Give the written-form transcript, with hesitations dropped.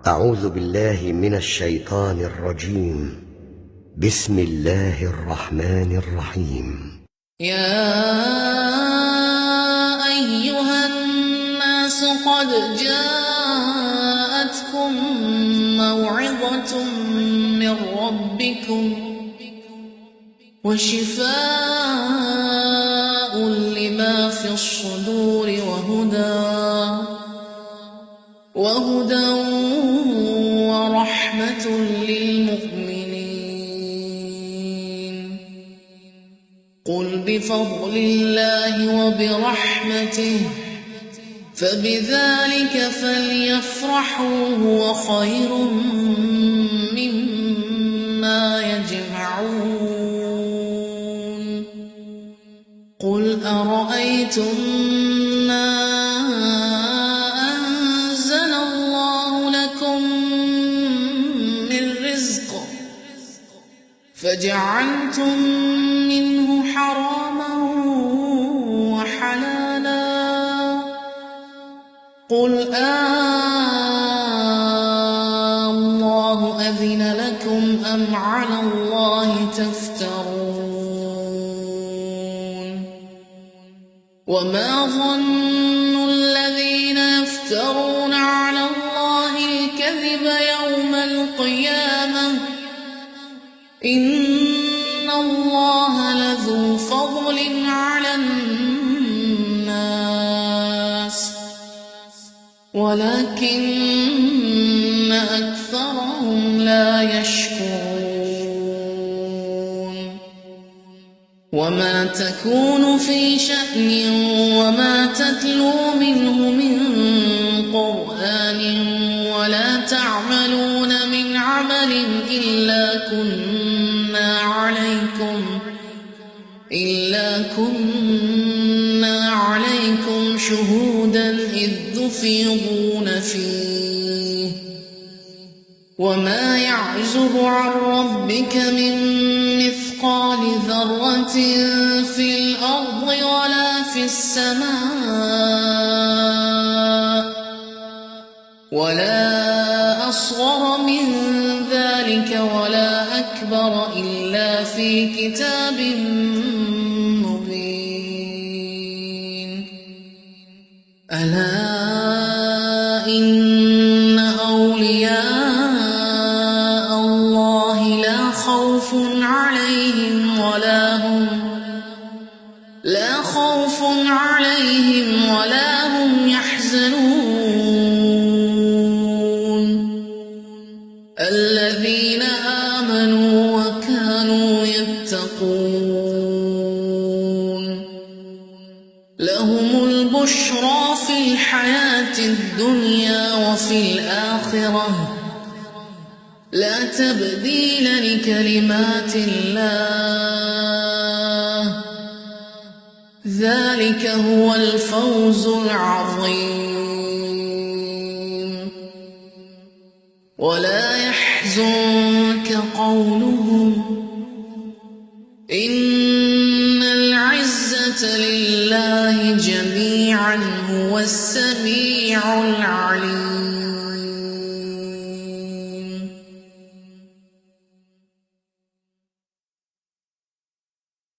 أعوذ بالله من الشيطان الرجيم. بسم الله الرحمن الرحيم. يا أيها الناس قد جاءتكم موعظة من ربكم وشفاء لما في الصدور وهدى ورحمة للمؤمنين. قل بفضل الله وبرحمته فبذلك فليفرحوا هو خير مما يجمعون. قل أرأيتم ما أنزل الله لكم من رزق فجعلتم منه حراما وحلالا قل الله أذن لكم أم على الله تفترون. وما ظن الذين يفترون على الله الكذب يوم القيامة إن الله لذو فضل على الناس ولكن أكثرهم لا يشكرون. وما تكون في شأن وما تتلو منه من قرآن ولا تعملون من عمل إلا كنا عليكم شهودا إذ تفيضون فيه. وما يعزب عن ربك من مثقال ذرة في الأرض ولا في السماء ولا أصغر من ذلك ولا أكبر إلا في كتاب مبين. ألا إن أولياء الله لا خوف عليهم ولا هم يحزنون. الذين آمنوا وكانوا يتقون لهم البشرى في الحياة الدنيا وفي الآخرة لا تبديل لكلمات الله ذلك هو الفوز العظيم. ولا يحزنك قولهم إن العزة لله جميعا هو السميع العليم.